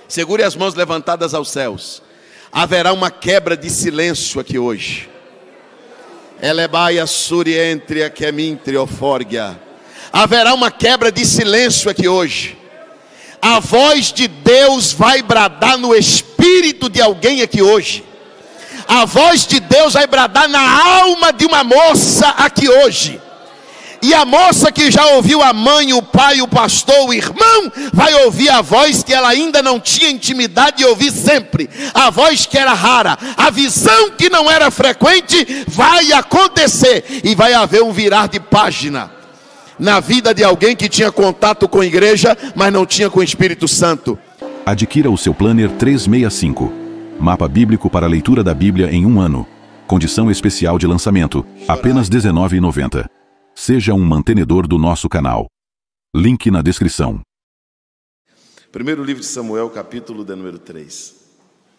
Segure as mãos levantadas aos céus. Haverá uma quebra de silêncio aqui hoje. Elebaia surientria quemintre ofórgia. Haverá uma quebra de silêncio aqui hoje. A voz de Deus vai bradar no espírito de alguém aqui hoje. A voz de Deus vai bradar na alma de uma moça aqui hoje. E a moça que já ouviu a mãe, o pai, o pastor, o irmão, vai ouvir a voz que ela ainda não tinha intimidade de ouvir sempre. A voz que era rara, a visão que não era frequente, vai acontecer. E vai haver um virar de página na vida de alguém que tinha contato com a igreja, mas não tinha com o Espírito Santo. Adquira o seu Planner 365. Mapa bíblico para a leitura da Bíblia em um ano. Condição especial de lançamento, apenas R$ 19,90. Seja um mantenedor do nosso canal. Link na descrição. Primeiro livro de Samuel, capítulo de número 3.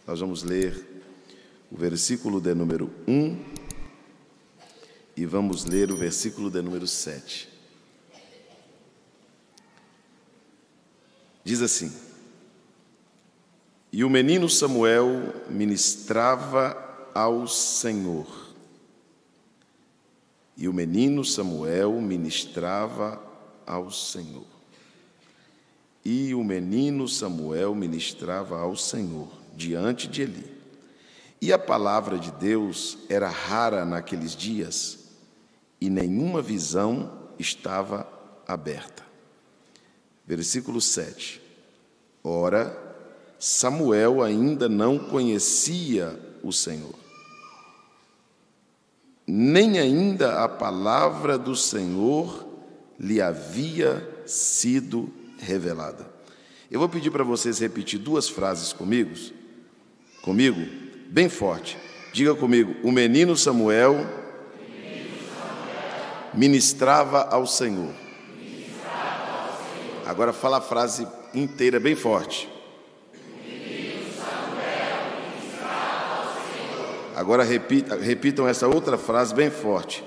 Nós vamos ler o versículo de número 1 e vamos ler o versículo de número 7. Diz assim: E o menino Samuel ministrava ao Senhor. E o menino Samuel ministrava ao Senhor. E o menino Samuel ministrava ao Senhor, diante de Eli. E a palavra de Deus era rara naqueles dias, e nenhuma visão estava aberta. Versículo 7. Ora, Samuel ainda não conhecia o Senhor, nem ainda a palavra do Senhor lhe havia sido revelada. Eu vou pedir para vocês repetir duas frases comigo, bem forte. Diga comigo: o menino Samuel ministrava ao Senhor. Agora fala a frase inteira bem forte. Agora repitam essa outra frase bem forte.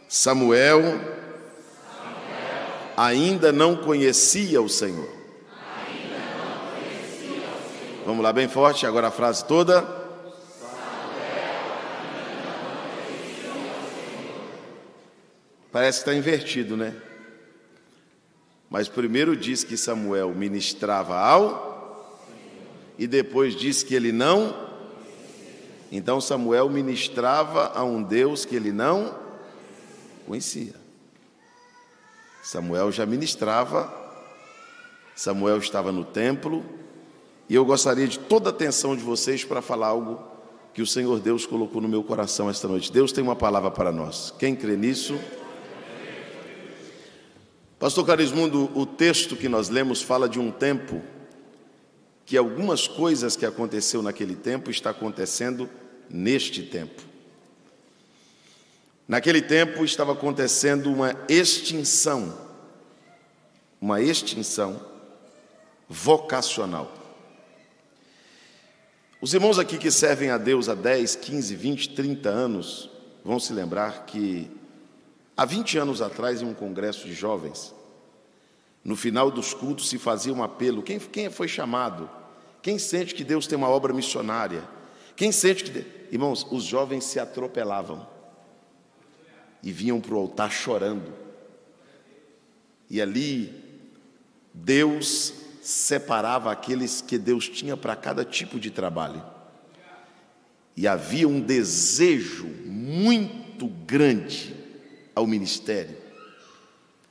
Samuel ainda não conhecia o Senhor. Vamos lá, bem forte, agora a frase toda. Parece que está invertido, né? Mas primeiro diz que Samuel ministrava ao, e depois diz que ele não. Então Samuel ministrava a um Deus que ele não conhecia. Samuel já ministrava, Samuel estava no templo, e eu gostaria de toda a atenção de vocês para falar algo que o Senhor Deus colocou no meu coração esta noite. Deus tem uma palavra para nós. Quem crê nisso? Pastor Carismundo, o texto que nós lemos fala de um tempo que algumas coisas que aconteceu naquele tempo está acontecendo neste tempo. Naquele tempo estava acontecendo uma extinção vocacional. Os irmãos aqui que servem a Deus há 10, 15, 20, 30 anos vão se lembrar que há 20 anos atrás, em um congresso de jovens, no final dos cultos se fazia um apelo. Quem foi chamado? Quem sente que Deus tem uma obra missionária? Quem sente que... Irmãos, os jovens se atropelavam e vinham para o altar chorando. E ali, Deus separava aqueles que Deus tinha para cada tipo de trabalho. E havia um desejo muito grande ao ministério,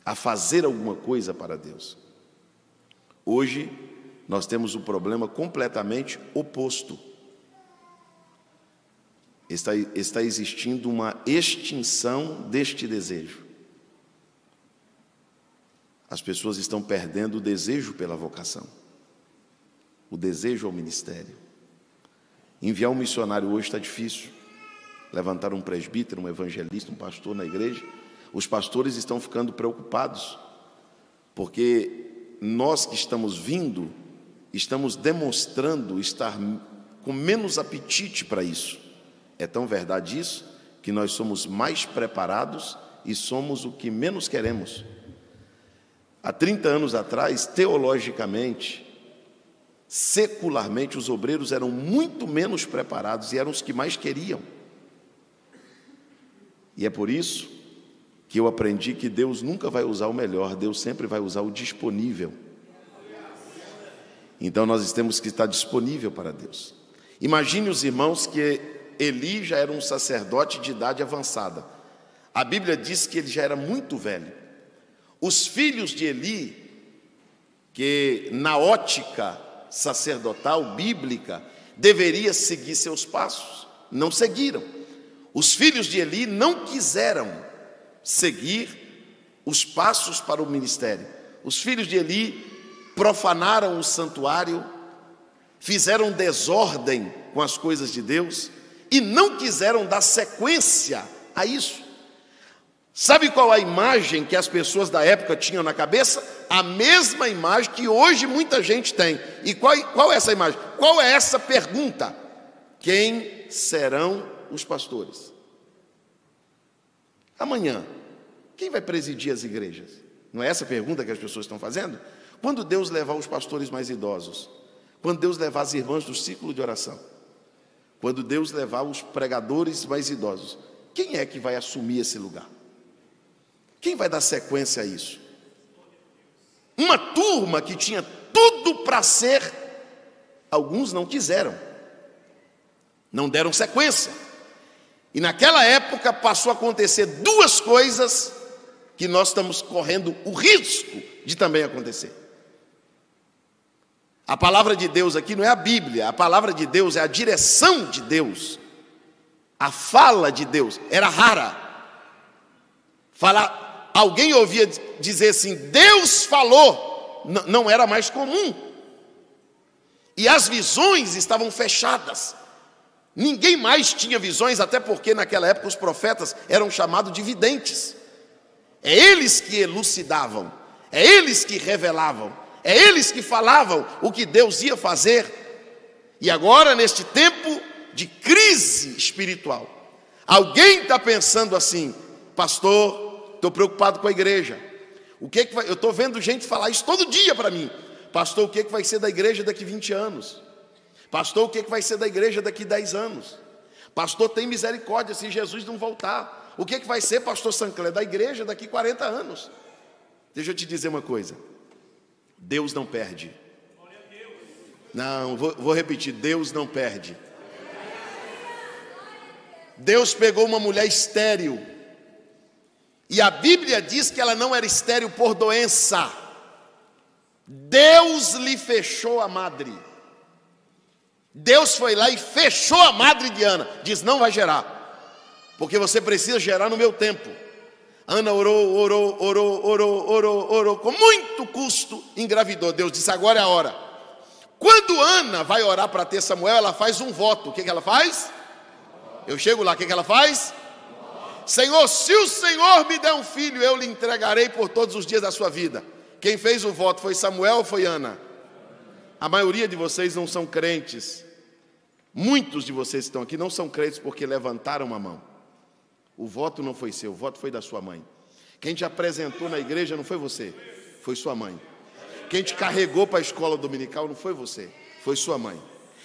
a fazer alguma coisa para Deus. Hoje, nós temos um problema completamente oposto. Está existindo uma extinção deste desejo. As pessoas estão perdendo o desejo pela vocação, o desejo ao ministério. Enviar um missionário hoje está difícil. Levantar um presbítero, um evangelista, um pastor na igreja. Os pastores estão ficando preocupados, porque nós que estamos vindo, estamos demonstrando estar com menos apetite para isso. É tão verdade isso, que nós somos mais preparados e somos o que menos queremos. Há 30 anos atrás, teologicamente, secularmente os obreiros eram muito menos preparados e eram os que mais queriam. E é por isso que eu aprendi que Deus nunca vai usar o melhor, Deus sempre vai usar o disponível. Então nós temos que estar disponível para Deus. Imagine os irmãos que Eli já era um sacerdote de idade avançada. A Bíblia diz que ele já era muito velho. Os filhos de Eli, que na ótica sacerdotal, bíblica, deveria seguir seus passos, não seguiram. Os filhos de Eli não quiseram seguir os passos para o ministério. Os filhos de Eli profanaram o santuário, fizeram desordem com as coisas de Deus e não quiseram dar sequência a isso. Sabe qual a imagem que as pessoas da época tinham na cabeça? A mesma imagem que hoje muita gente tem. E qual é essa imagem? Qual é essa pergunta? Quem serão os pastores? Amanhã, quem vai presidir as igrejas? Não é essa a pergunta que as pessoas estão fazendo? Quando Deus levar os pastores mais idosos, quando Deus levar as irmãs do círculo de oração, quando Deus levar os pregadores mais idosos, quem é que vai assumir esse lugar? Quem vai dar sequência a isso? Uma turma que tinha tudo para ser, alguns não quiseram, não deram sequência. E naquela época passou a acontecer duas coisas que nós estamos correndo o risco de também acontecer. A palavra de Deus aqui não é a Bíblia, a palavra de Deus é a direção de Deus. A fala de Deus era rara. Alguém ouvia dizer assim, Deus falou, não era mais comum. E as visões estavam fechadas. Ninguém mais tinha visões, até porque naquela época os profetas eram chamados de videntes. É eles que elucidavam, é eles que revelavam, é eles que falavam o que Deus ia fazer. E agora, neste tempo de crise espiritual, alguém está pensando assim, pastor, estou preocupado com a igreja. O que vai... Eu estou vendo gente falar isso todo dia para mim. Pastor, o que vai ser da igreja daqui 20 anos? Pastor, o que vai ser da igreja daqui 10 anos? Pastor, tem misericórdia se Jesus não voltar. O que vai ser, pastor Sancler, da igreja daqui 40 anos? Deixa eu te dizer uma coisa. Deus não perde. Não, vou repetir, Deus não perde. Deus pegou uma mulher estéril. E a Bíblia diz que ela não era estéril por doença. Deus lhe fechou a madre. Deus foi lá e fechou a madre de Ana. Diz, não vai gerar, porque você precisa gerar no meu tempo. Ana orou, com muito custo, engravidou. Deus disse, agora é a hora. Quando Ana vai orar para ter Samuel, ela faz um voto. O que ela faz? Eu chego lá, o que ela faz? Senhor, se o Senhor me der um filho, eu lhe entregarei por todos os dias da sua vida. Quem fez o voto foi Samuel ou foi Ana? A maioria de vocês não são crentes. Muitos de vocês que estão aqui não são crentes porque levantaram a mão. O voto não foi seu, o voto foi da sua mãe. Quem te apresentou na igreja não foi você, foi sua mãe. Quem te carregou para a escola dominical não foi você, foi sua mãe.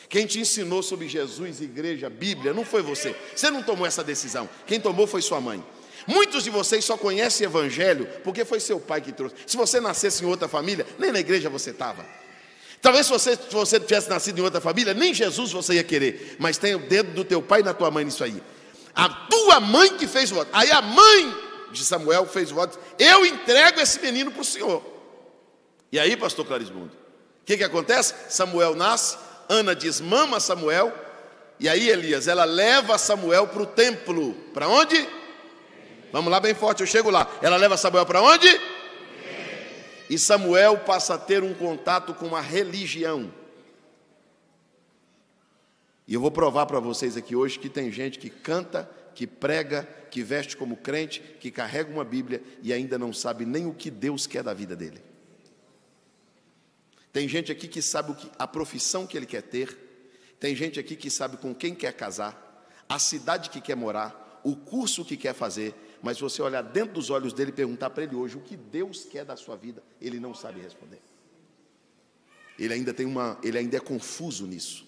Quem te ensinou sobre Jesus, igreja, Bíblia, não foi você. Você não tomou essa decisão, quem tomou foi sua mãe. Muitos de vocês só conhecem evangelho porque foi seu pai que trouxe. Se você nascesse em outra família, nem na igreja você estava. Talvez se você tivesse nascido em outra família, nem Jesus você ia querer. Mas tem o dedo do teu pai e da tua mãe nisso aí. A tua mãe que fez o voto. Aí a mãe de Samuel fez o voto. Eu entrego esse menino para o Senhor. E aí, pastor Clarismundo, o que acontece? Samuel nasce, Ana desmama Samuel. E aí, Elias, ela leva Samuel para o templo. Para onde? Vamos lá bem forte, eu chego lá. Ela leva Samuel para onde? E Samuel passa a ter um contato com a religião. E eu vou provar para vocês aqui hoje que tem gente que canta, que prega, que veste como crente, que carrega uma Bíblia e ainda não sabe nem o que Deus quer da vida dele. Tem gente aqui que sabe a profissão que ele quer ter. Tem gente aqui que sabe com quem quer casar, a cidade que quer morar, o curso que quer fazer. Mas se você olhar dentro dos olhos dele e perguntar para ele hoje o que Deus quer da sua vida, ele não sabe responder. ele ainda é confuso nisso.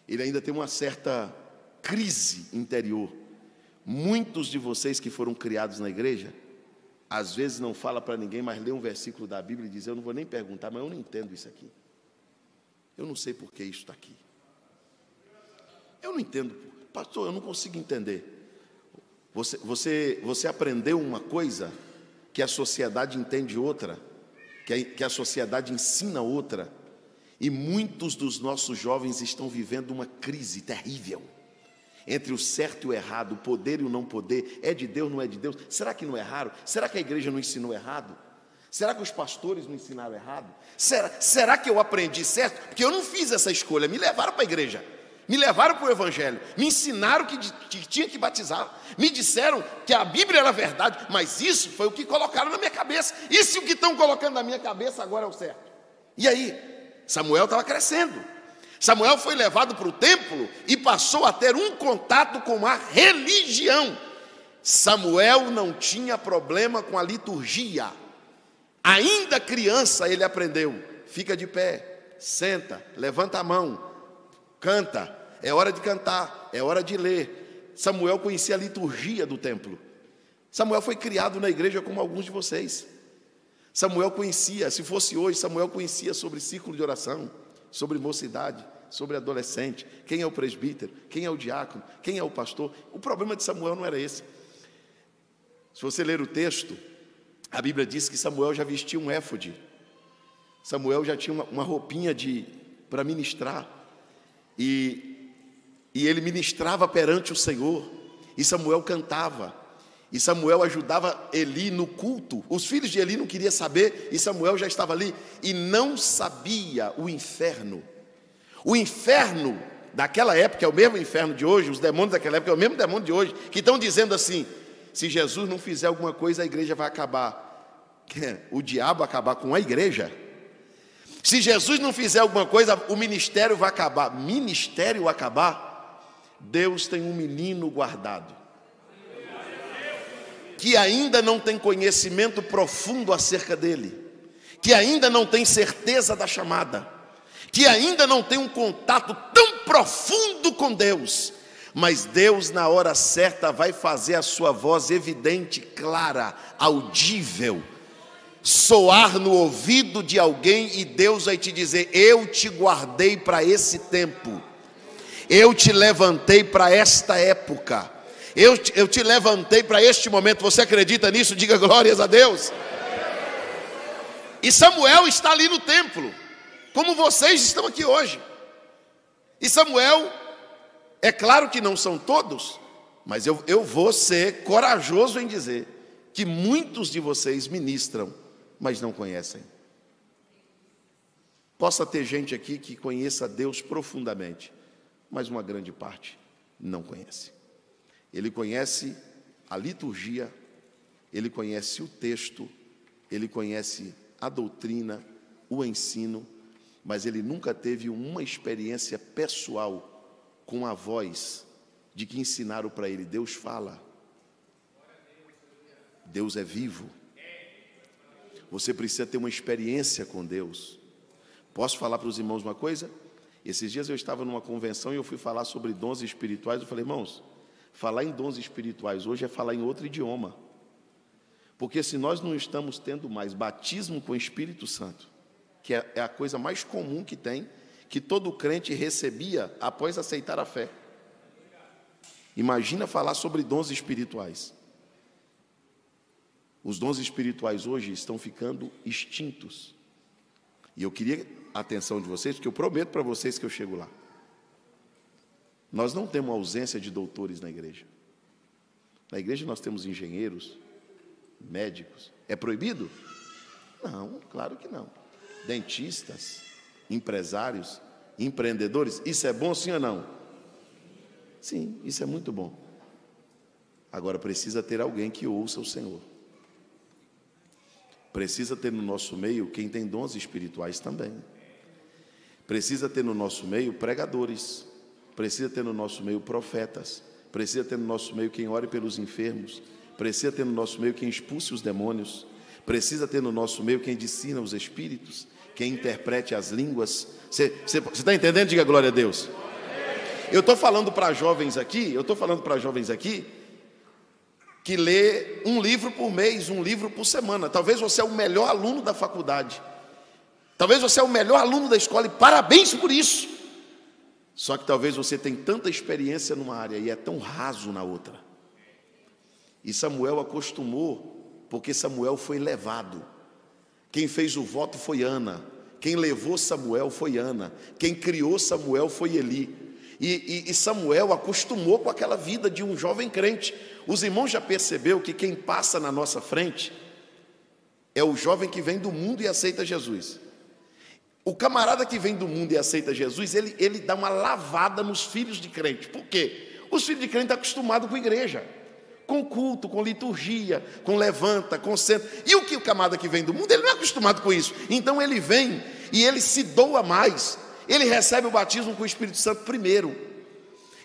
Ele ainda tem uma certa crise interior. Muitos de vocês que foram criados na igreja, às vezes não fala para ninguém, mas lê um versículo da Bíblia e diz: eu não vou nem perguntar, mas eu não entendo isso aqui. Eu não sei por que isso está aqui. Eu não entendo, pastor, eu não consigo entender. Você aprendeu uma coisa que a sociedade entende outra, que a sociedade ensina outra, e muitos dos nossos jovens estão vivendo uma crise terrível entre o certo e o errado, o poder e o não poder. É de Deus, não é de Deus? Será que não é raro? Será que a igreja não ensinou errado? Será que os pastores não ensinaram errado? Será que eu aprendi certo? Porque eu não fiz essa escolha, me levaram para a igreja, me levaram para o evangelho, me ensinaram que tinha que batizar, me disseram que a Bíblia era verdade, mas isso foi o que colocaram na minha cabeça. E se o que estão colocando na minha cabeça agora é o certo? E aí, Samuel estava crescendo. Samuel foi levado para o templo e passou a ter um contato com a religião. Samuel não tinha problema com a liturgia. Ainda criança ele aprendeu: fica de pé, senta, levanta a mão, canta, é hora de cantar, é hora de ler. Samuel conhecia a liturgia do templo. Samuel foi criado na igreja como alguns de vocês. Samuel conhecia, se fosse hoje, Samuel conhecia sobre círculo de oração, sobre mocidade, sobre adolescente, quem é o presbítero, quem é o diácono, quem é o pastor. O problema de Samuel não era esse. Se você ler o texto, a Bíblia diz que Samuel já vestia um éfode. Samuel já tinha uma roupinha para ministrar. E ele ministrava perante o Senhor. E Samuel cantava. E Samuel ajudava Eli no culto. Os filhos de Eli não queriam saber, e Samuel já estava ali. E não sabia o inferno. O inferno daquela época é o mesmo inferno de hoje. Os demônios daquela época é o mesmo demônio de hoje, que estão dizendo assim: se Jesus não fizer alguma coisa, a igreja vai acabar. O diabo acabar com a igreja. Se Jesus não fizer alguma coisa, o ministério vai acabar. Ministério acabar? Deus tem um menino guardado, que ainda não tem conhecimento profundo acerca dele, que ainda não tem certeza da chamada, que ainda não tem um contato tão profundo com Deus. Mas Deus, na hora certa, vai fazer a sua voz evidente, clara, audível, soar no ouvido de alguém, e Deus vai te dizer: eu te guardei para esse tempo, eu te levantei para esta época, eu te levantei para este momento. Você acredita nisso? Diga glórias a Deus. E Samuel está ali no templo, como vocês estão aqui hoje. E Samuel, é claro que não são todos, mas eu vou ser corajoso em dizer que muitos de vocês ministram, mas não conhecem. Possa ter gente aqui que conheça Deus profundamente, mas uma grande parte não conhece. Ele conhece a liturgia, ele conhece o texto, ele conhece a doutrina, o ensino, mas ele nunca teve uma experiência pessoal com a voz de que ensinaram para ele. Deus fala, Deus é vivo. Você precisa ter uma experiência com Deus. Posso falar para os irmãos uma coisa? Esses dias eu estava numa convenção e eu fui falar sobre dons espirituais. Eu falei: irmãos, falar em dons espirituais hoje é falar em outro idioma. Porque se nós não estamos tendo mais batismo com o Espírito Santo, que é a coisa mais comum que tem, que todo crente recebia após aceitar a fé. Imagina falar sobre dons espirituais. Os dons espirituais hoje estão ficando extintos. E eu queria a atenção de vocês, porque eu prometo para vocês que eu chego lá. Nós não temos ausência de doutores na igreja. Na igreja nós temos engenheiros, médicos. É proibido? Não, claro que não. Dentistas, empresários, empreendedores. Isso é bom, sim ou não? Sim, isso é muito bom. Agora precisa ter alguém que ouça o Senhor. Precisa ter no nosso meio quem tem dons espirituais também. Precisa ter no nosso meio pregadores. Precisa ter no nosso meio profetas. Precisa ter no nosso meio quem ore pelos enfermos. Precisa ter no nosso meio quem expulse os demônios. Precisa ter no nosso meio quem discina os espíritos. quem interprete as línguas. Você está entendendo? Diga glória a Deus. Eu estou falando para jovens aqui, que lê um livro por mês, um livro por semana. Talvez você é o melhor aluno da faculdade, talvez você é o melhor aluno da escola, e parabéns por isso. Só que talvez você tenha tanta experiência numa área e é tão raso na outra. E Samuel acostumou, porque Samuel foi levado. Quem fez o voto foi Ana, quem levou Samuel foi Ana, quem criou Samuel foi Eli. E Samuel acostumou com aquela vida de um jovem crente. Os irmãos já perceberam que quem passa na nossa frente é o jovem que vem do mundo e aceita Jesus. O camarada que vem do mundo e aceita Jesus, ele dá uma lavada nos filhos de crente. Por quê? Os filhos de crente estão acostumados com igreja, com culto, com liturgia, com levanta, com senta. E o camarada que vem do mundo, ele não é acostumado com isso. Então ele vem e ele se doa mais. Ele recebe o batismo com o Espírito Santo primeiro.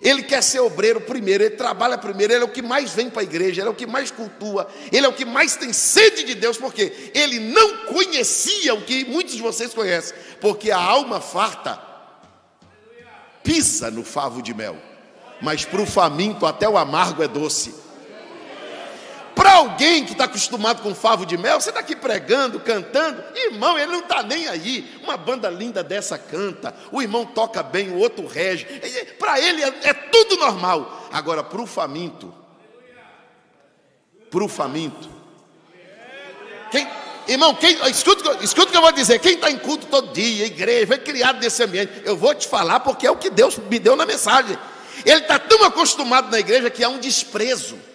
Ele quer ser obreiro primeiro, ele trabalha primeiro, ele é o que mais vem para a igreja, ele é o que mais cultua, ele é o que mais tem sede de Deus, porque ele não conhecia o que muitos de vocês conhecem, porque a alma farta pisa no favo de mel, mas para o faminto até o amargo é doce. Para alguém que está acostumado com favo de mel, você está aqui pregando, cantando, irmão, ele não está nem aí. Uma banda linda dessa canta, o irmão toca bem, o outro rege, para ele é tudo normal. Agora, para o faminto, escuta o que eu vou dizer. Quem está em culto todo dia, igreja, foi criado nesse ambiente, eu vou te falar porque é o que Deus me deu na mensagem. Ele está tão acostumado na igreja que há um desprezo.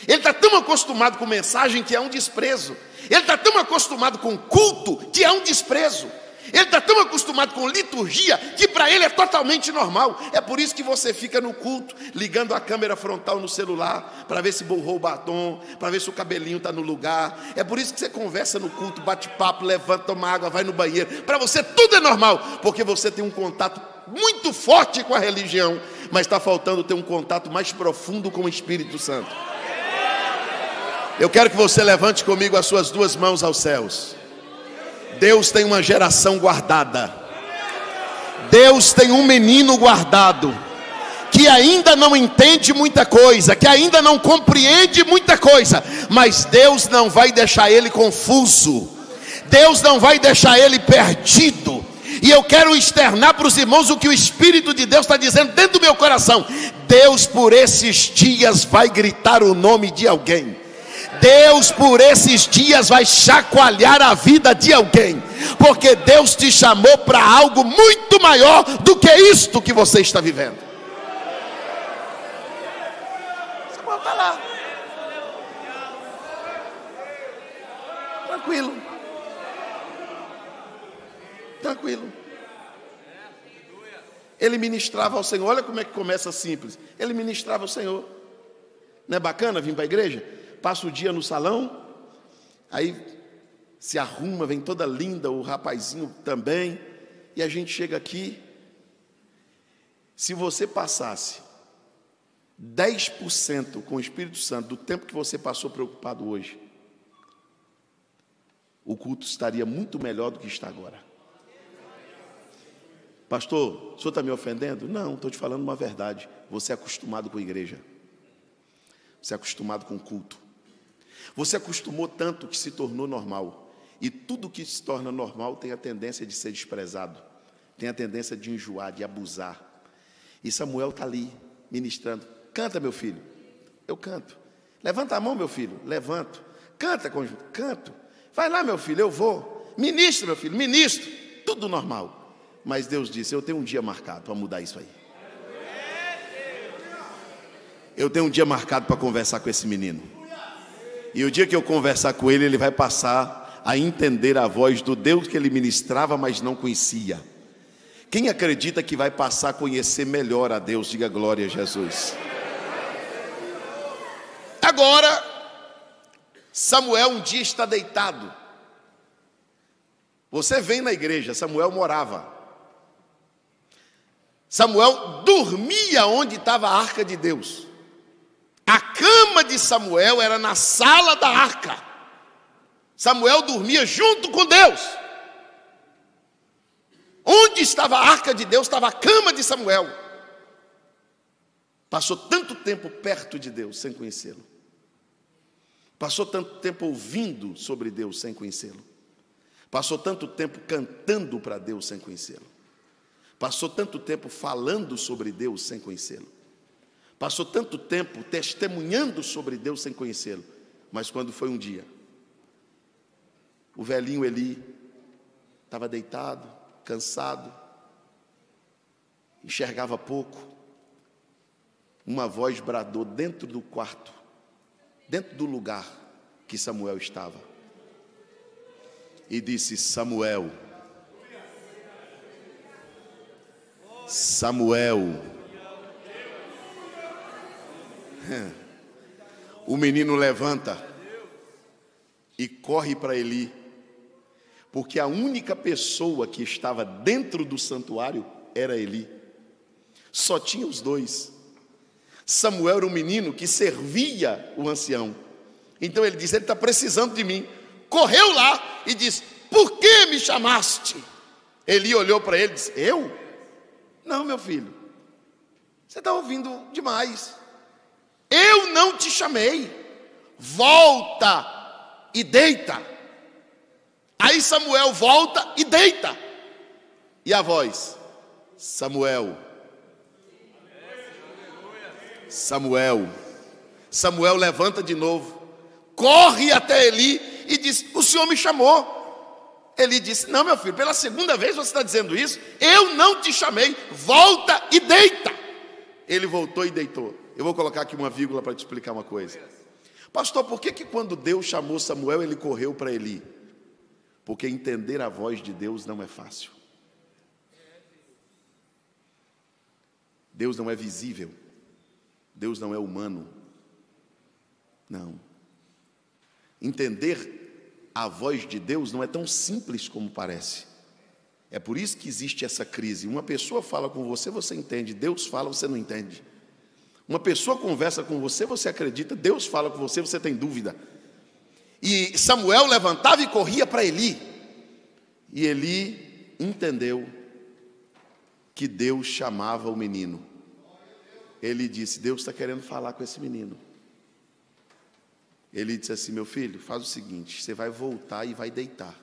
Ele está tão acostumado com mensagem que é um desprezo. Ele está tão acostumado com culto que é um desprezo. Ele está tão acostumado com liturgia que para ele é totalmente normal. É por isso que você fica no culto ligando a câmera frontal no celular para ver se borrou o batom, para ver se o cabelinho está no lugar. É por isso que você conversa no culto, bate papo, levanta, toma água, vai no banheiro. Para você tudo é normal, porque você tem um contato muito forte com a religião, mas está faltando ter um contato mais profundo com o Espírito Santo. Eu quero que você levante comigo as suas duas mãos aos céus. Deus tem uma geração guardada. Deus tem um menino guardado, que ainda não entende muita coisa, que ainda não compreende muita coisa, mas Deus não vai deixar ele confuso. Deus não vai deixar ele perdido. E eu quero externar para os irmãos o que o Espírito de Deus está dizendo dentro do meu coração. Deus por esses dias vai gritar o nome de alguém. Deus por esses dias vai chacoalhar a vida de alguém, porque Deus te chamou para algo muito maior do que isto que você está vivendo. Você pode estar lá, tranquilo. Ele ministrava ao Senhor. Olha como é que começa simples. Ele ministrava ao Senhor. Não é bacana vir para a igreja? Passa o dia no salão, aí se arruma, vem toda linda, o rapazinho também, e a gente chega aqui. Se você passasse 10% com o Espírito Santo do tempo que você passou preocupado hoje, o culto estaria muito melhor do que está agora. Pastor, o senhor está me ofendendo? Não, estou te falando uma verdade. Você é acostumado com a igreja, você é acostumado com o culto. Você acostumou tanto que se tornou normal. E tudo que se torna normal tem a tendência de ser desprezado, tem a tendência de enjoar, de abusar. E Samuel está ali, ministrando. Canta, meu filho. Eu canto. Levanta a mão, meu filho. Levanto. Canta, conjunto. Canto. Vai lá, meu filho, eu vou. Ministra, meu filho, ministro. Tudo normal. Mas Deus disse, eu tenho um dia marcado para mudar isso aí. Eu tenho um dia marcado para conversar com esse menino. E o dia que eu conversar com ele, ele vai passar a entender a voz do Deus que ele ministrava, mas não conhecia. Quem acredita que vai passar a conhecer melhor a Deus, diga glória a Jesus. Agora, Samuel um dia está deitado. Você vem na igreja, Samuel morava. Samuel dormia onde estava a arca de Deus. A cama de Samuel era na sala da arca. Samuel dormia junto com Deus. Onde estava a arca de Deus, estava a cama de Samuel. Passou tanto tempo perto de Deus sem conhecê-lo. Passou tanto tempo ouvindo sobre Deus sem conhecê-lo. Passou tanto tempo cantando para Deus sem conhecê-lo. Passou tanto tempo falando sobre Deus sem conhecê-lo. Passou tanto tempo testemunhando sobre Deus sem conhecê-lo. Mas quando foi um dia, o velhinho Eli estava deitado, cansado, enxergava pouco. Uma voz bradou dentro do quarto, dentro do lugar que Samuel estava, e disse: Samuel, Samuel. O menino levanta e corre para Eli, porque a única pessoa que estava dentro do santuário era Eli. Só tinha os dois. Samuel era um menino que servia o ancião. Então ele disse: ele está precisando de mim. Correu lá e disse: por que me chamaste? Eli olhou para ele e disse: eu? Não, meu filho, você está ouvindo demais. Eu não te chamei. Volta e deita. Aí Samuel volta e deita. E a voz: Samuel, Samuel. Samuel levanta de novo, corre até Eli e diz: o senhor me chamou. Eli disse: não, meu filho, pela segunda vez você está dizendo isso. Eu não te chamei. Volta e deita. Ele voltou e deitou. Eu vou colocar aqui uma vírgula para te explicar uma coisa. Pastor, por que quando Deus chamou Samuel, ele correu para Eli? Porque entender a voz de Deus não é fácil. Deus não é visível. Deus não é humano. Não. Entender a voz de Deus não é tão simples como parece. É por isso que existe essa crise. Uma pessoa fala com você, você entende. Deus fala, você não entende. Uma pessoa conversa com você, você acredita. Deus fala com você, você tem dúvida. E Samuel levantava e corria para Eli. E Eli entendeu que Deus chamava o menino. Ele disse: Deus está querendo falar com esse menino. Ele disse assim: meu filho, faz o seguinte, você vai voltar e vai deitar.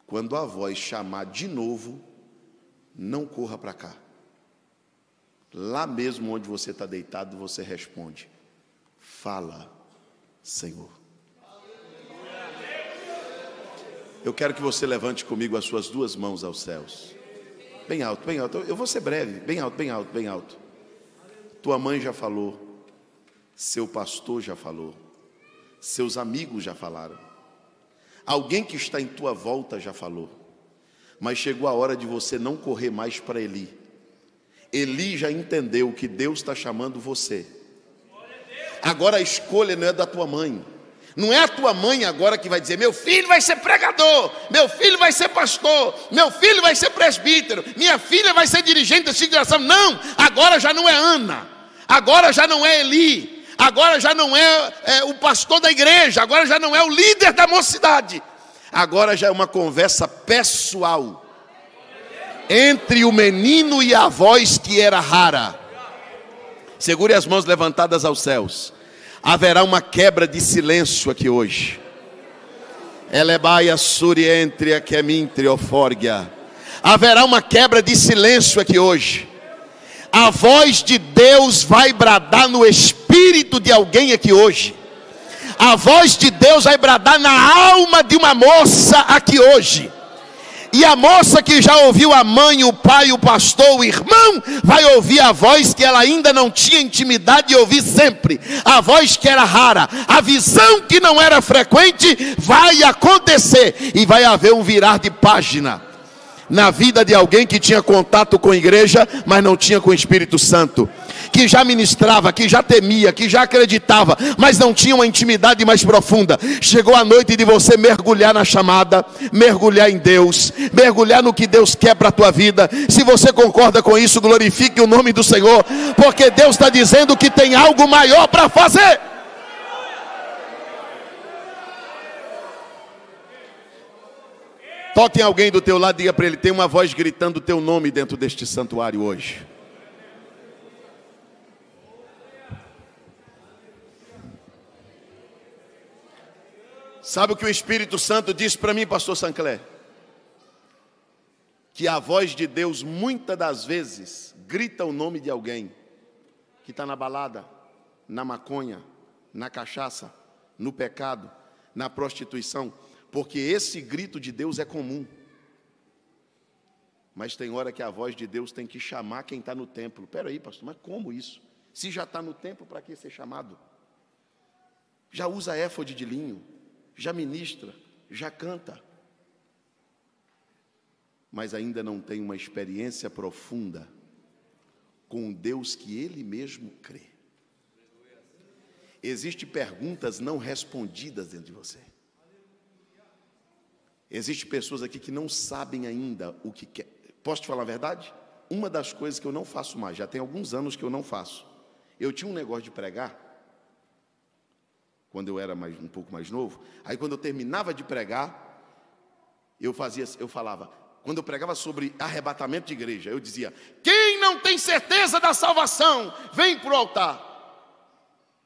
Quando a voz chamar de novo, não corra para cá. Lá mesmo onde você está deitado, você responde: fala, Senhor. Eu quero que você levante comigo as suas duas mãos aos céus. Bem alto, bem alto. Eu vou ser breve. Bem alto, bem alto, bem alto. Tua mãe já falou. Seu pastor já falou. Seus amigos já falaram. Alguém que está em tua volta já falou. Mas chegou a hora de você não correr mais para Eli. Eli já entendeu que Deus está chamando você. Agora a escolha não é da tua mãe. Não é a tua mãe agora que vai dizer: meu filho vai ser pregador, meu filho vai ser pastor, meu filho vai ser presbítero, minha filha vai ser dirigente da congregação. Não, agora já não é Ana, agora já não é Eli, agora já não é o pastor da igreja, agora já não é o líder da mocidade. Agora já é uma conversa pessoal entre o menino e a voz que era rara. Segure as mãos levantadas aos céus. Haverá uma quebra de silêncio aqui hoje. Elebaia surientria quemintre ofórgia. Haverá uma quebra de silêncio aqui hoje. A voz de Deus vai bradar no espírito de alguém aqui hoje. A voz de Deus vai bradar na alma de uma moça aqui hoje. E a moça que já ouviu a mãe, o pai, o pastor, o irmão, vai ouvir a voz que ela ainda não tinha intimidade de ouvir sempre. A voz que era rara, a visão que não era frequente, vai acontecer. E vai haver um virar de página na vida de alguém que tinha contato com a igreja, mas não tinha com o Espírito Santo. Que já ministrava, que já temia, que já acreditava, mas não tinha uma intimidade mais profunda. Chegou a noite de você mergulhar na chamada, mergulhar em Deus, mergulhar no que Deus quer para a tua vida. Se você concorda com isso, glorifique o nome do Senhor, porque Deus está dizendo que tem algo maior para fazer. Toque em alguém do teu lado e diga para ele: tem uma voz gritando o teu nome dentro deste santuário hoje. Sabe o que o Espírito Santo disse para mim, pastor Sancler? Que a voz de Deus muitas das vezes grita o nome de alguém que está na balada, na maconha, na cachaça, no pecado, na prostituição, porque esse grito de Deus é comum. Mas tem hora que a voz de Deus tem que chamar quem está no templo. Espera aí, pastor, mas como isso? Se já está no templo, para que ser chamado? Já usa éfode de linho, já ministra, já canta, mas ainda não tem uma experiência profunda com o Deus que Ele mesmo crê. Existem perguntas não respondidas dentro de você. Existem pessoas aqui que não sabem ainda o que quer. Posso te falar a verdade? Uma das coisas que eu não faço mais, já tem alguns anos que eu não faço. Eu tinha um negócio de pregar, quando eu era um pouco mais novo. Aí quando eu terminava de pregar, eu falava, quando eu pregava sobre arrebatamento de igreja, eu dizia: quem não tem certeza da salvação, vem para o altar.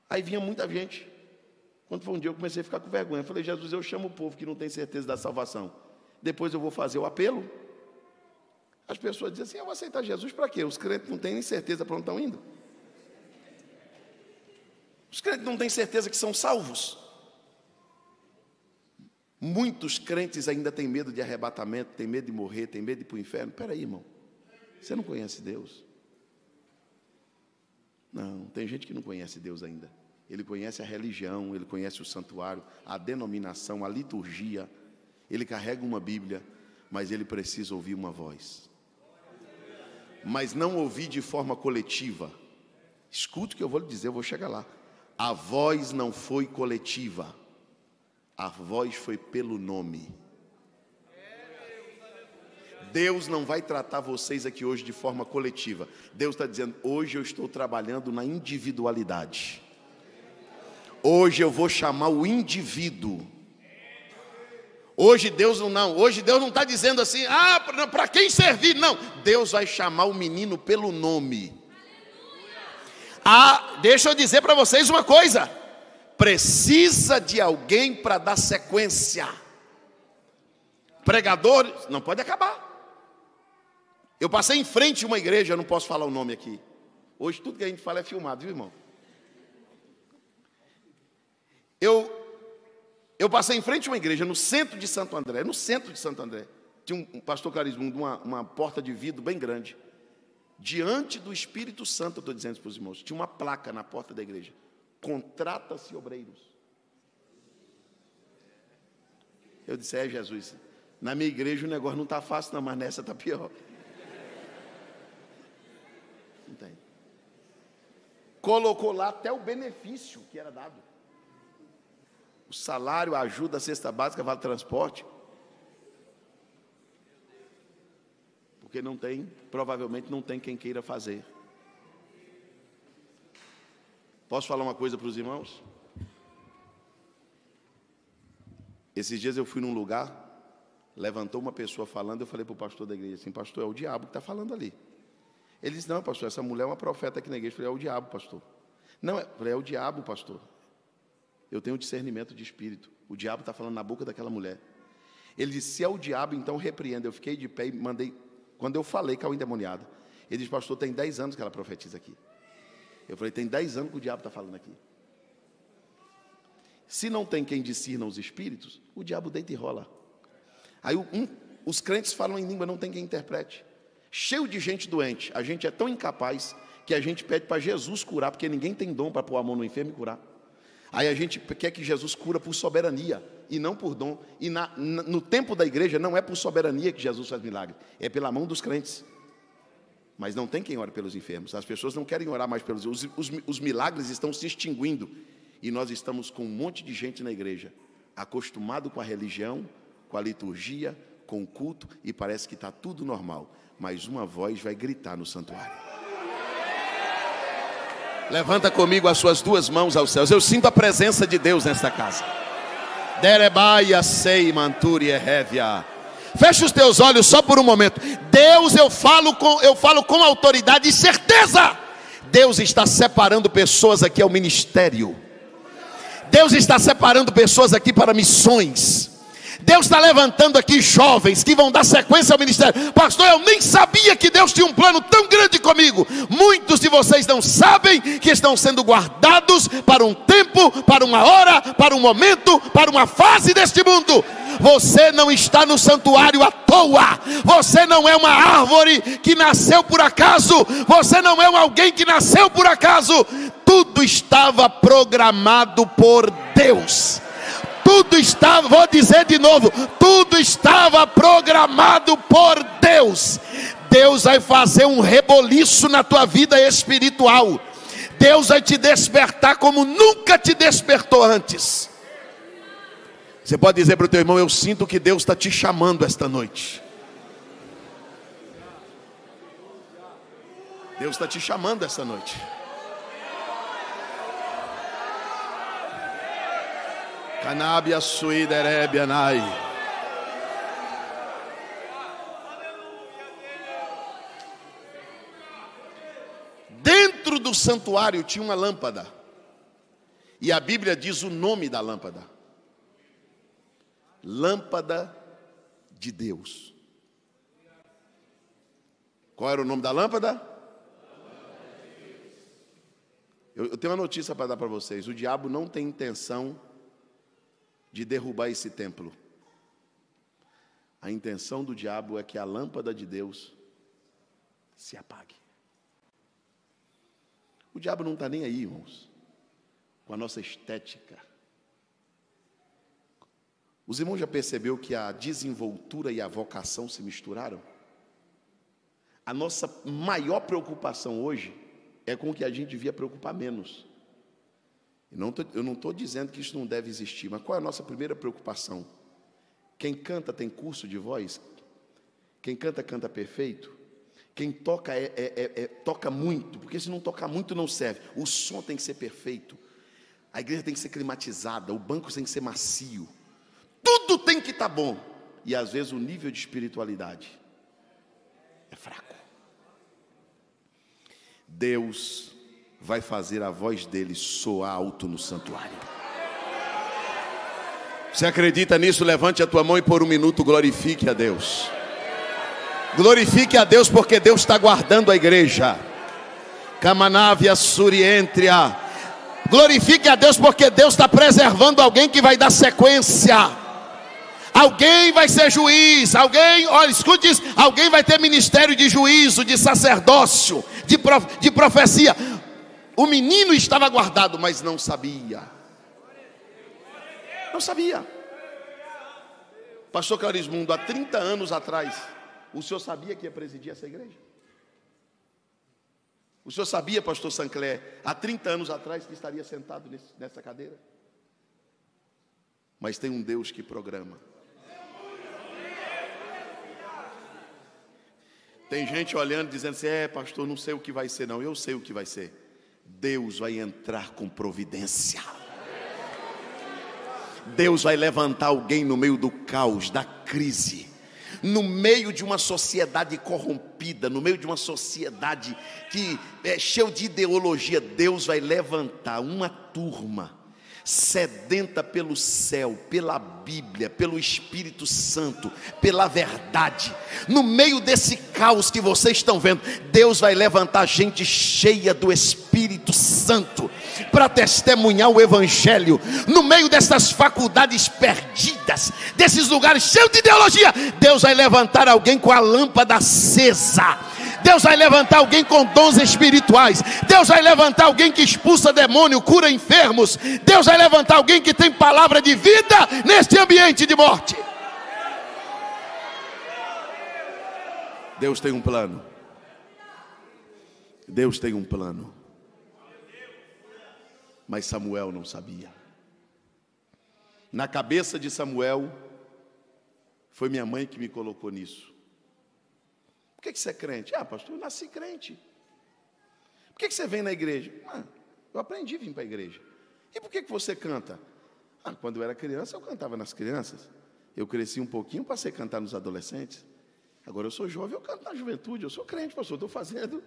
Aí vinha muita gente. Quando foi um dia eu comecei a ficar com vergonha. Eu falei: Jesus, eu chamo o povo que não tem certeza da salvação, depois eu vou fazer o apelo. As pessoas dizem assim: eu vou aceitar Jesus para quê? Os crentes não têm nem certeza para onde estão indo. Os crentes não têm certeza que são salvos. Muitos crentes ainda têm medo de arrebatamento, têm medo de morrer, têm medo de ir para o inferno. Espera aí, irmão, você não conhece Deus? Não, tem gente que não conhece Deus ainda. Ele conhece a religião, ele conhece o santuário, a denominação, a liturgia. Ele carrega uma Bíblia, mas ele precisa ouvir uma voz. Mas não ouvir de forma coletiva. Escute o que eu vou lhe dizer, eu vou chegar lá. A voz não foi coletiva, a voz foi pelo nome. Deus não vai tratar vocês aqui hoje de forma coletiva. Deus está dizendo: hoje eu estou trabalhando na individualidade. Hoje eu vou chamar o indivíduo. Hoje Deus não está dizendo assim: para quem servir? Não, Deus vai chamar o menino pelo nome. Deixa eu dizer para vocês uma coisa: precisa de alguém para dar sequência. Pregador não pode acabar. Eu passei em frente a uma igreja, eu não posso falar o nome aqui. Hoje tudo que a gente fala é filmado, viu, irmão? Eu passei em frente a uma igreja no centro de Santo André. Tinha um pastor Carismundo, uma porta de vidro bem grande. Diante do Espírito Santo, eu estou dizendo para os irmãos, tinha uma placa na porta da igreja: contrata-se obreiros. Eu disse: Jesus, na minha igreja o negócio não está fácil não, mas nessa está pior. Não tem. Colocou lá até o benefício que era dado. O salário, a ajuda, a cesta básica, vale transporte. Porque não tem, provavelmente não tem quem queira fazer. Posso falar uma coisa para os irmãos? Esses dias eu fui num lugar, levantou uma pessoa falando, eu falei para o pastor da igreja assim: pastor, é o diabo que está falando ali. Ele disse: não, pastor, essa mulher é uma profeta aqui na igreja. Eu falei: é o diabo, pastor. Não, eu falei: é o diabo, pastor. Eu tenho discernimento de espírito. O diabo está falando na boca daquela mulher. Ele disse: se é o diabo, então repreenda. Eu fiquei de pé e mandei. Quando eu falei, caiu endemoniada. Ele disse: pastor, tem 10 anos que ela profetiza aqui. Eu falei: tem 10 anos que o diabo está falando aqui. Se não tem quem discirna os espíritos, o diabo deita e rola. Aí os crentes falam em língua, não tem quem interprete. Cheio de gente doente. A gente é tão incapaz que a gente pede para Jesus curar, porque ninguém tem dom para pôr a mão no enfermo e curar. Aí a gente quer que Jesus cura por soberania e não por dom. E no tempo da igreja não é por soberania que Jesus faz milagre, é pela mão dos crentes. Mas não tem quem ore pelos enfermos. As pessoas não querem orar mais pelos os milagres estão se extinguindo. E nós estamos com um monte de gente na igreja, acostumado com a religião, com a liturgia, com o culto, e parece que está tudo normal. Mas uma voz vai gritar no santuário. Levanta comigo as suas duas mãos aos céus. Eu sinto a presença de Deus nesta casa. Derebaia sei manturia révia. Fecha os teus olhos só por um momento. Deus, eu falo com autoridade e certeza. Deus está separando pessoas aqui ao ministério. Deus está separando pessoas aqui para missões. Deus está levantando aqui jovens que vão dar sequência ao ministério. Pastor, eu nem sabia que Deus tinha um plano tão grande comigo. Muitos de vocês não sabem que estão sendo guardados para um tempo, para uma hora, para um momento, para uma fase deste mundo. Você não está no santuário à toa. Você não é uma árvore que nasceu por acaso. Você não é alguém que nasceu por acaso. Tudo estava programado por Deus. Tudo estava, vou dizer de novo, tudo estava programado por Deus. Deus vai fazer um reboliço na tua vida espiritual. Deus vai te despertar como nunca te despertou antes. Você pode dizer para o teu irmão: eu sinto que Deus está te chamando esta noite. Deus está te chamando esta noite. Canabia suiderebianai. Dentro do santuário tinha uma lâmpada. E a Bíblia diz o nome da lâmpada: lâmpada de Deus. Qual era o nome da lâmpada? Eu tenho uma notícia para dar para vocês. O diabo não tem intenção de derrubar esse templo. A intenção do diabo é que a lâmpada de Deus se apague. O diabo não está nem aí, irmãos, com a nossa estética. Os irmãos já perceberam que a desenvoltura e a vocação se misturaram? A nossa maior preocupação hoje é com o que a gente devia preocupar menos. Eu não estou dizendo que isso não deve existir, mas qual é a nossa primeira preocupação? Quem canta tem curso de voz? Quem canta, canta perfeito? Quem toca, toca muito, porque se não tocar muito não serve. O som tem que ser perfeito, a igreja tem que ser climatizada, o banco tem que ser macio, tudo tem que estar bom. E às vezes o nível de espiritualidade é fraco. Deus vai fazer a voz dele soar alto no santuário. Você acredita nisso? Levante a tua mão e por um minuto glorifique a Deus. Glorifique a Deus, porque Deus está guardando a igreja. Camanávia surientria. Glorifique a Deus, porque Deus está preservando alguém que vai dar sequência. Alguém vai ser juiz, alguém, olha, escute isso, alguém vai ter ministério de juízo, de sacerdócio, de profecia. O menino estava guardado, mas não sabia. Não sabia. Pastor Clarismundo, há 30 anos atrás, o senhor sabia que ia presidir essa igreja? O senhor sabia, pastor Sancler, há 30 anos atrás, que estaria sentado nessa cadeira? Mas tem um Deus que programa. Tem gente olhando, dizendo assim: pastor, não sei o que vai ser não. Eu sei o que vai ser. Deus vai entrar com providência. Deus vai levantar alguém no meio do caos, da crise, no meio de uma sociedade corrompida, no meio de uma sociedade que é cheia de ideologia. Deus vai levantar uma turma sedenta pelo céu, pela Bíblia, pelo Espírito Santo, pela verdade. No meio desse caos que vocês estão vendo, Deus vai levantar gente cheia do Espírito Santo para testemunhar o Evangelho. No meio dessas faculdades perdidas, desses lugares cheios de ideologia, Deus vai levantar alguém com a lâmpada acesa. Deus vai levantar alguém com dons espirituais. Deus vai levantar alguém que expulsa demônio, cura enfermos. Deus vai levantar alguém que tem palavra de vida neste ambiente de morte. Deus tem um plano. Deus tem um plano. Mas Samuel não sabia. Na cabeça de Samuel, foi minha mãe que me colocou nisso. Por que você é crente? Pastor, eu nasci crente. Por que você vem na igreja? Eu aprendi a vir para a igreja. E por que você canta? Quando eu era criança, eu cantava nas crianças. Eu cresci um pouquinho, passei a cantar nos adolescentes. Agora eu sou jovem, eu canto na juventude. Eu sou crente, pastor. Estou fazendo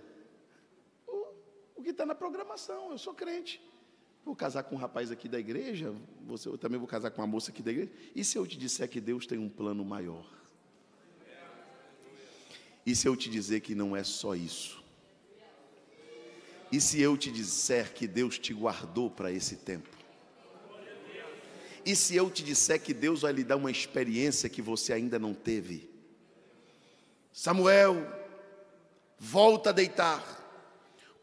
o que está na programação. Eu sou crente. Vou casar com um rapaz aqui da igreja. Eu também vou casar com uma moça aqui da igreja. E se eu te disser que Deus tem um plano maior? E se eu te dizer que não é só isso? E se eu te disser que Deus te guardou para esse tempo? E se eu te disser que Deus vai lhe dar uma experiência que você ainda não teve? Samuel, volta a deitar.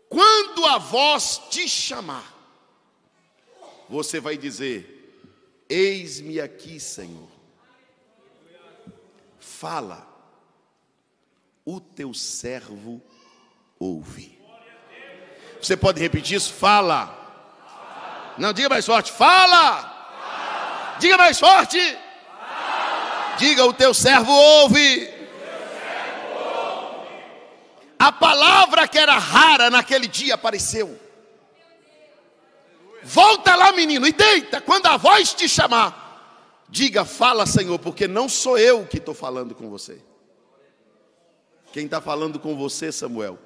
Quando a voz te chamar, você vai dizer: eis-me aqui, Senhor. Fala, o teu servo ouve. Você pode repetir isso? Fala. Não, diga mais forte. Fala. Diga mais forte. Diga: o teu servo ouve. A palavra que era rara naquele dia apareceu. Volta lá, menino, e deita. Quando a voz te chamar, diga: fala, Senhor, porque não sou eu que estou falando com você. Quem está falando com você, Samuel,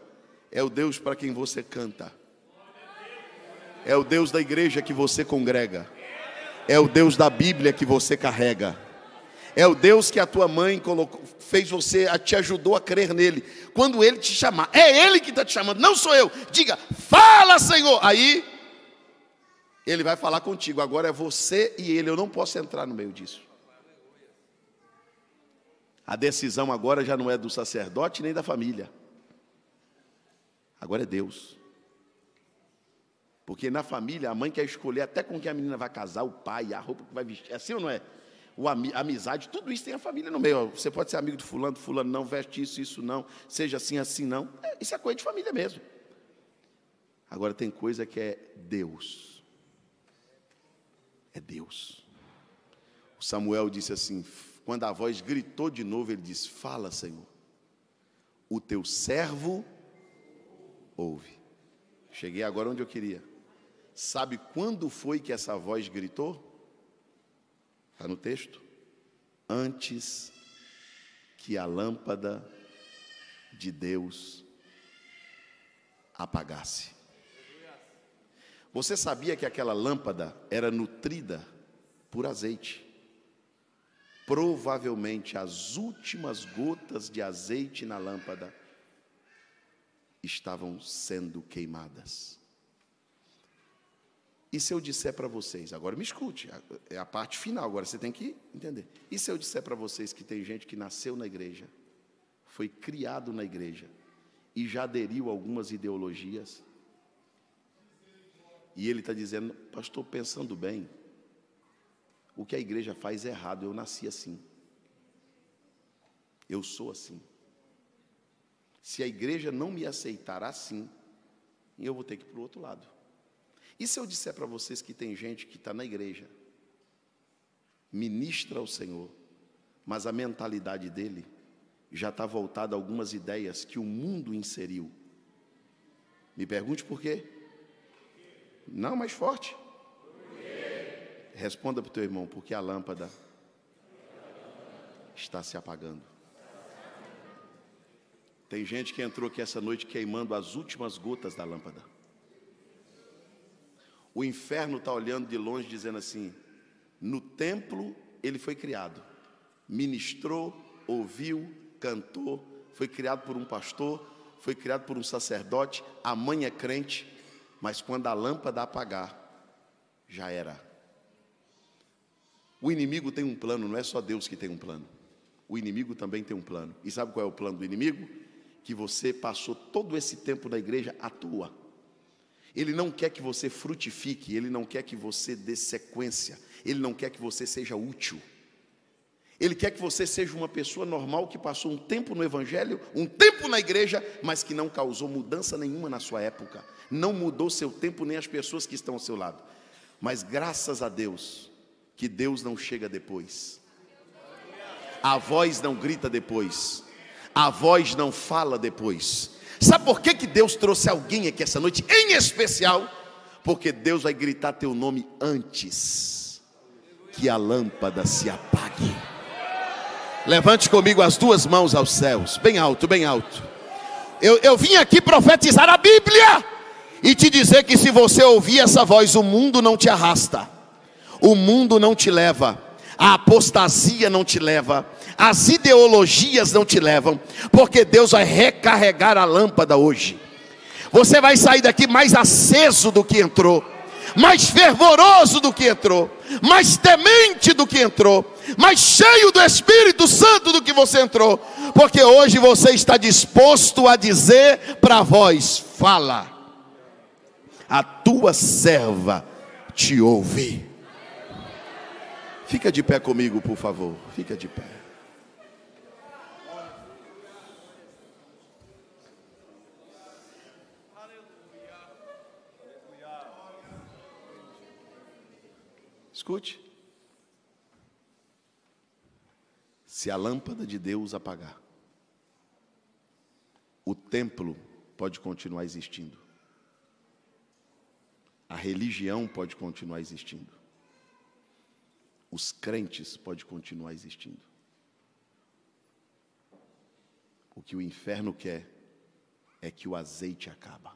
é o Deus para quem você canta. É o Deus da igreja que você congrega. É o Deus da Bíblia que você carrega. É o Deus que a tua mãe colocou, fez você, te ajudou a crer nele. Quando ele te chamar, é ele que está te chamando, não sou eu. Diga: fala, Senhor. Aí ele vai falar contigo. Agora é você e ele. Eu não posso entrar no meio disso. A decisão agora já não é do sacerdote nem da família. Agora é Deus. Porque na família a mãe quer escolher até com que a menina vai casar, o pai, a roupa que vai vestir. É assim ou não é? A amizade, tudo isso tem a família no meio. Você pode ser amigo do fulano não, veste isso não, seja assim, assim não. Isso é coisa de família mesmo. Agora tem coisa que é Deus. É Deus. O Samuel disse assim, quando a voz gritou de novo, ele disse: fala, Senhor, o teu servo ouve. Cheguei agora onde eu queria. Sabe quando foi que essa voz gritou? Está no texto. Antes que a lâmpada de Deus apagasse. Você sabia que aquela lâmpada era nutrida por azeite? Provavelmente as últimas gotas de azeite na lâmpada estavam sendo queimadas. E se eu disser para vocês, agora me escute, é a parte final, agora você tem que entender. E se eu disser para vocês que tem gente que nasceu na igreja, foi criado na igreja e já aderiu a algumas ideologias, e ele está dizendo: pastor, pensando bem, o que a igreja faz é errado, eu nasci assim, eu sou assim. Se a igreja não me aceitar assim, eu vou ter que ir para o outro lado. E se eu disser para vocês que tem gente que está na igreja, ministra ao Senhor, mas a mentalidade dele já está voltada a algumas ideias que o mundo inseriu? Me pergunte por quê? Não, mais forte. Responda para o teu irmão: porque a lâmpada está se apagando. Tem gente que entrou aqui essa noite queimando as últimas gotas da lâmpada. O inferno está olhando de longe dizendo assim: no templo ele foi criado, ministrou, ouviu, cantou, foi criado por um pastor, foi criado por um sacerdote, a mãe é crente, mas quando a lâmpada apagar, já era. O inimigo tem um plano, não é só Deus que tem um plano. O inimigo também tem um plano. E sabe qual é o plano do inimigo? Que você passou todo esse tempo na igreja à toa. Ele não quer que você frutifique, ele não quer que você dê sequência, ele não quer que você seja útil. Ele quer que você seja uma pessoa normal que passou um tempo no evangelho, um tempo na igreja, mas que não causou mudança nenhuma na sua época. Não mudou seu tempo nem as pessoas que estão ao seu lado. Mas graças a Deus, que Deus não chega depois. A voz não grita depois. A voz não fala depois. Sabe por que Deus trouxe alguém aqui essa noite em especial? Porque Deus vai gritar teu nome antes que a lâmpada se apague. Levante comigo as duas mãos aos céus, bem alto, bem alto. Eu vim aqui profetizar a Bíblia e te dizer que se você ouvir essa voz, o mundo não te arrasta, o mundo não te leva, a apostasia não te leva, as ideologias não te levam, porque Deus vai recarregar a lâmpada hoje. Você vai sair daqui mais aceso do que entrou, mais fervoroso do que entrou, mais temente do que entrou, mais cheio do Espírito Santo do que você entrou, porque hoje você está disposto a dizer para a voz: fala, a tua serva te ouve. Fica de pé comigo, por favor, fica de pé. Escute. Se a lâmpada de Deus apagar, o templo pode continuar existindo, a religião pode continuar existindo, os crentes podem continuar existindo. O que o inferno quer é que o azeite acaba,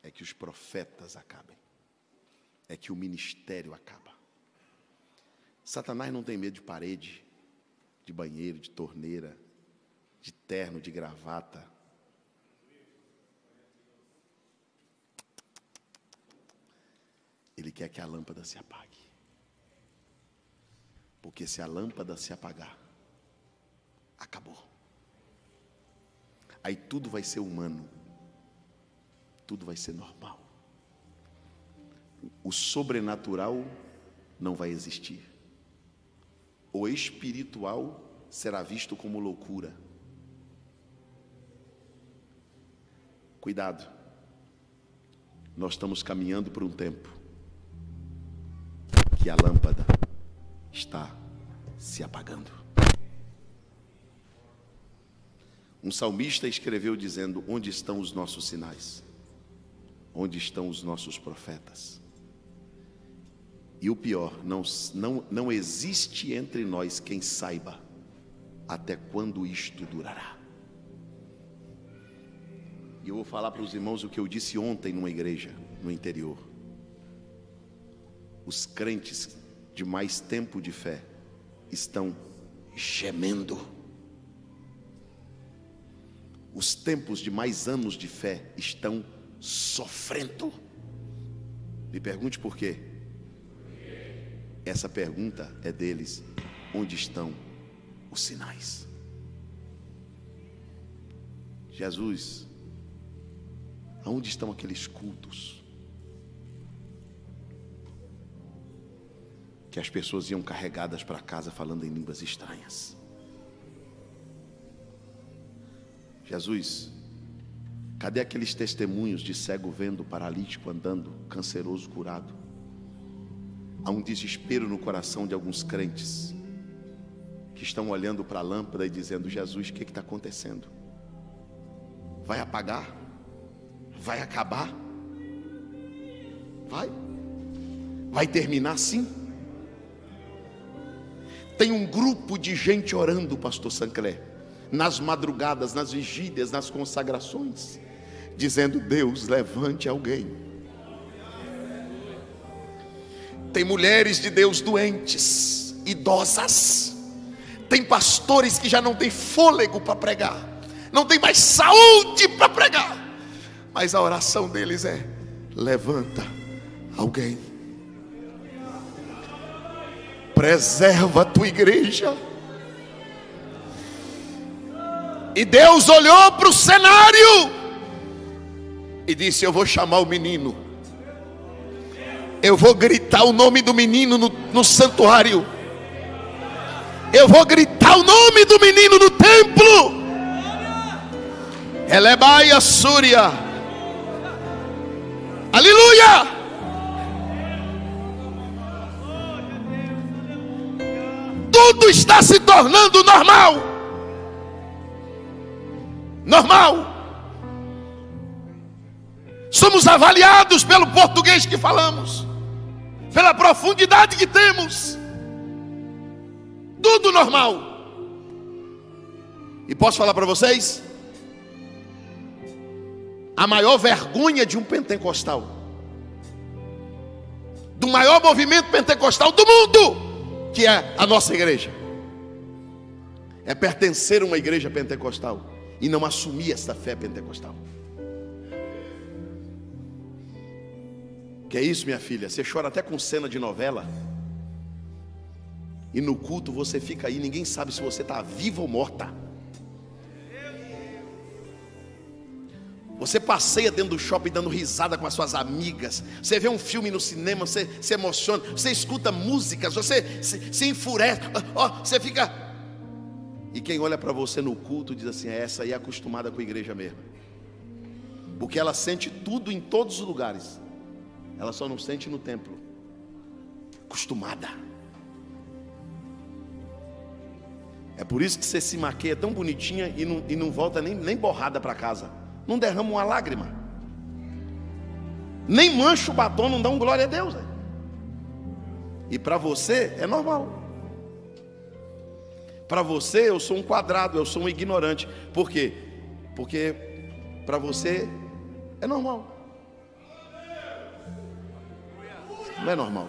é que os profetas acabem, é que o ministério acaba. Satanás não tem medo de parede, de banheiro, de torneira, de terno, de gravata. Ele quer que a lâmpada se apague. Porque se a lâmpada se apagar, acabou. Aí tudo vai ser humano, tudo vai ser normal. O sobrenatural não vai existir. O espiritual será visto como loucura. Cuidado. Nós estamos caminhando por um tempo que a lâmpada está se apagando. Um salmista escreveu dizendo: onde estão os nossos sinais? Onde estão os nossos profetas? E o pior, não existe entre nós quem saiba até quando isto durará. E eu vou falar para os irmãos o que eu disse ontem numa igreja no interior. Os crentes de mais tempo de fé estão gemendo. Os tempos de mais anos de fé estão sofrendo. Me pergunte por quê? Essa pergunta é deles: onde estão os sinais? Jesus, aonde estão aqueles cultos que as pessoas iam carregadas para casa falando em línguas estranhas? Jesus, cadê aqueles testemunhos de cego vendo, paralítico andando, canceroso curado? Há um desespero no coração de alguns crentes que estão olhando para a lâmpada e dizendo: Jesus, o que está acontecendo? Vai apagar? Vai acabar? Vai terminar assim? Tem um grupo de gente orando, pastor Sancler, nas madrugadas, nas vigílias, nas consagrações, dizendo: Deus, levante alguém. Tem mulheres de Deus doentes, idosas. Tem pastores que já não têm fôlego para pregar, não tem mais saúde para pregar, mas a oração deles é: levanta alguém. Preserva a tua igreja. E Deus olhou para o cenário e disse: eu vou chamar o menino. Eu vou gritar o nome do menino no santuário. Eu vou gritar o nome do menino no templo. Elebai a Súria. Aleluia. Tudo está se tornando normal. Normal. Somos avaliados pelo português que falamos, pela profundidade que temos. Tudo normal. E posso falar para vocês? A maior vergonha de um pentecostal, do maior movimento pentecostal do mundo, que é a nossa igreja, é pertencer a uma igreja pentecostal e não assumir essa fé pentecostal. Que é isso, minha filha? Você chora até com cena de novela, e no culto você fica aí, ninguém sabe se você está viva ou morta. Você passeia dentro do shopping dando risada com as suas amigas. Você vê um filme no cinema, você se emociona. Você escuta músicas, você se enfurece. Você fica... E quem olha para você no culto diz assim: essa aí é acostumada com a igreja mesmo. Porque ela sente tudo em todos os lugares. Ela só não sente no templo. Acostumada. É por isso que você se maqueia tão bonitinha e não volta nem borrada para casa. Não derrama uma lágrima, nem mancha o batom, não dá um glória a Deus, né? E para você é normal. Para você eu sou um quadrado, eu sou um ignorante. Por quê? Porque para você é normal. Não é normal.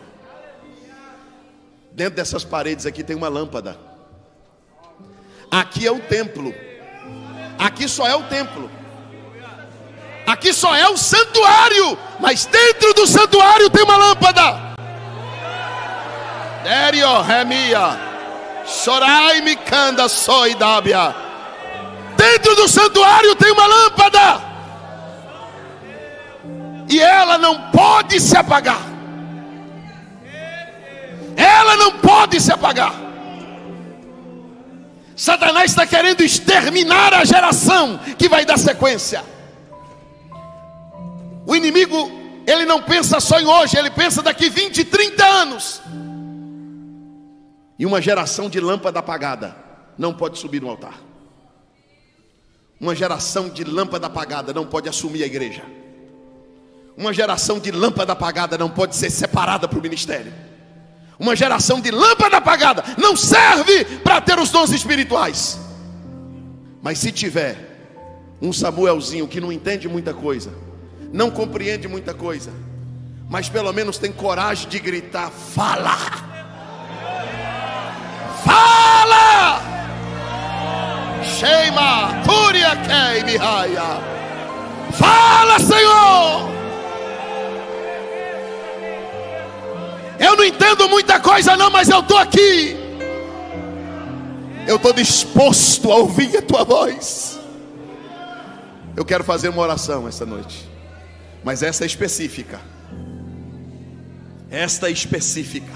Dentro dessas paredes aqui tem uma lâmpada. Aqui é o templo. Aqui só é o templo. Aqui só é o santuário, mas dentro do santuário tem uma lâmpada. Dério, remia, chorai me canda soidábia. Dentro do santuário tem uma lâmpada, e ela não pode se apagar. Ela não pode se apagar. Satanás está querendo exterminar a geração que vai dar sequência. O inimigo, ele não pensa só em hoje, ele pensa daqui 20, 30 anos. E uma geração de lâmpada apagada não pode subir no altar. Uma geração de lâmpada apagada não pode assumir a igreja. Uma geração de lâmpada apagada não pode ser separada para o ministério. Uma geração de lâmpada apagada não serve para ter os dons espirituais. Mas se tiver um Samuelzinho que não entende muita coisa, não compreende muita coisa, mas pelo menos tem coragem de gritar: fala! Fala! Sheima, Turia Kei Mihaya. Fala, Senhor! Eu não entendo muita coisa não, mas eu estou aqui. Eu estou disposto a ouvir a tua voz. Eu quero fazer uma oração essa noite, mas essa é específica. Esta é específica.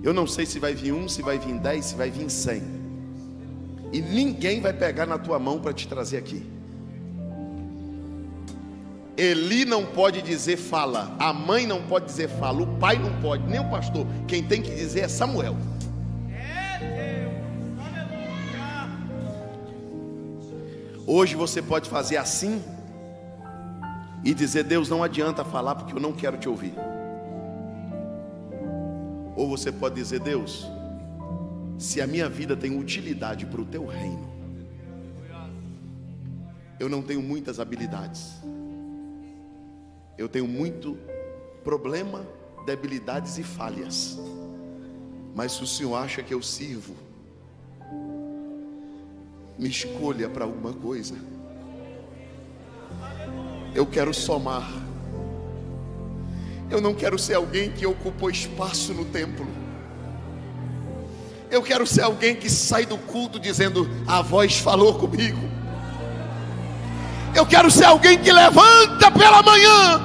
Eu não sei se vai vir 1, se vai vir 10, se vai vir 100. E ninguém vai pegar na tua mão para te trazer aqui. Eli não pode dizer fala, a mãe não pode dizer fala, o pai não pode, nem o pastor. Quem tem que dizer é Samuel. Hoje você pode fazer assim e dizer: Deus, não adianta falar porque eu não quero te ouvir. Ou você pode dizer: Deus, se a minha vida tem utilidade para o teu reino, eu não tenho muitas habilidades, eu tenho muito problema, debilidades e falhas, mas se o Senhor acha que eu sirvo, me escolha para alguma coisa. Eu quero somar. Eu não quero ser alguém que ocupou espaço no templo. Eu quero ser alguém que sai do culto dizendo: a voz falou comigo. Eu quero ser alguém que levanta pela manhã,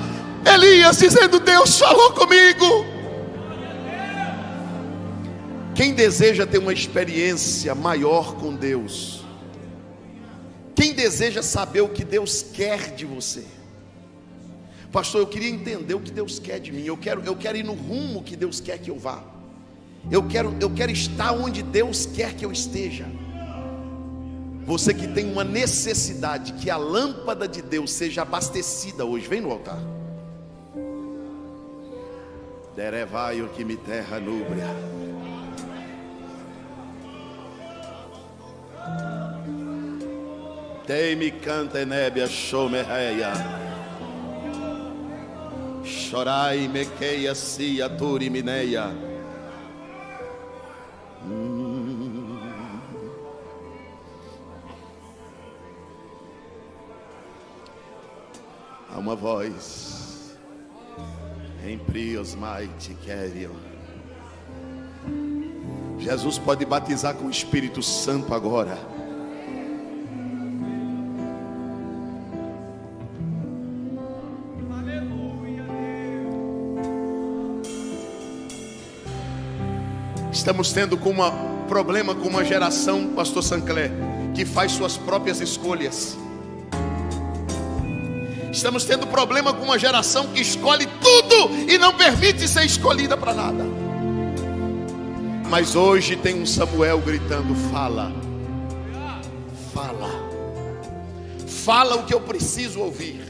Elias, dizendo: Deus falou comigo. Quem deseja ter uma experiência maior com Deus, quem deseja saber o que Deus quer de você: pastor, eu queria entender o que Deus quer de mim, eu quero ir no rumo que Deus quer que eu vá, eu quero estar onde Deus quer que eu esteja. Você que tem uma necessidade que a lâmpada de Deus seja abastecida hoje, vem no altar. Derevaio que me terra núbria. Dei-me canta enébia chomerreia. Chorai mequeia cia turi mineia. Há uma voz em prios mighty querio. Jesus pode batizar com o Espírito Santo agora. Estamos tendo problema com uma geração, pastor Sancler, que faz suas próprias escolhas. Estamos tendo problema com uma geração que escolhe tudo e não permite ser escolhida para nada. Mas hoje tem um Samuel gritando: fala, fala, fala o que eu preciso ouvir,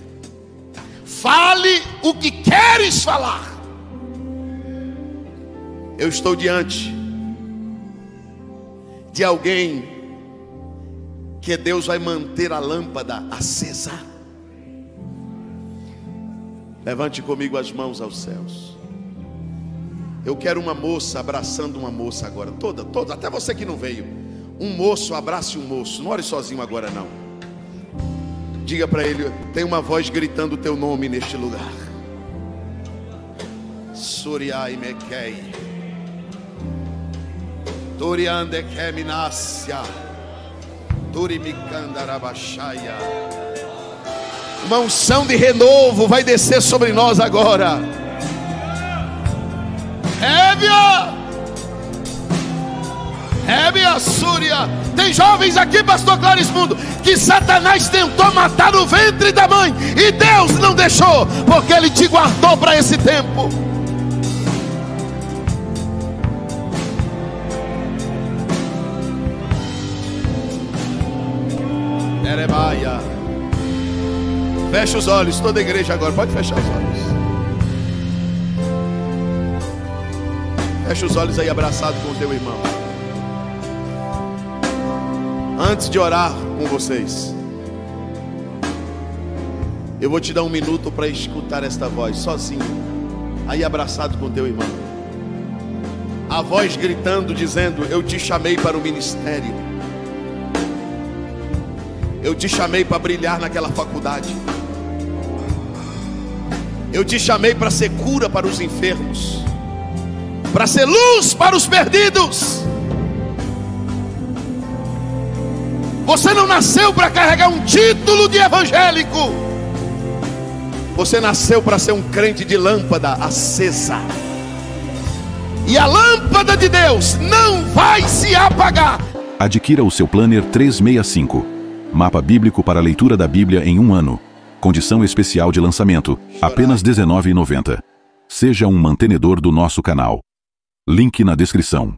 fale o que queres falar. Eu estou diante de alguém que Deus vai manter a lâmpada acesa. Levante comigo as mãos aos céus. Eu quero uma moça abraçando uma moça agora. Toda, até você que não veio. Um moço abrace um moço. Não ore sozinho agora não. Diga para ele: tem uma voz gritando o teu nome neste lugar. Suriai Mekei. Turiande Keminácia. Turimicandarabachaya. Uma unção de renovo vai descer sobre nós agora. Rébia, Súria. Tem jovens aqui, pastor Clarismundo, que Satanás tentou matar no ventre da mãe e Deus não deixou, porque Ele te guardou para esse tempo. Erebaia. Fecha os olhos, toda a igreja agora, pode fechar os olhos. Fecha os olhos aí, abraçado com o teu irmão. Antes de orar com vocês, eu vou te dar um minuto para escutar esta voz, sozinho, aí abraçado com o teu irmão. A voz gritando, dizendo: eu te chamei para o ministério. Eu te chamei para brilhar naquela faculdade. Eu te chamei para ser cura para os enfermos, para ser luz para os perdidos. Você não nasceu para carregar um título de evangélico. Você nasceu para ser um crente de lâmpada acesa. E a lâmpada de Deus não vai se apagar. Adquira o seu Planner 365. Mapa bíblico para a leitura da Bíblia em um ano. Condição especial de lançamento, apenas R$ 19,90. Seja um mantenedor do nosso canal. Link na descrição.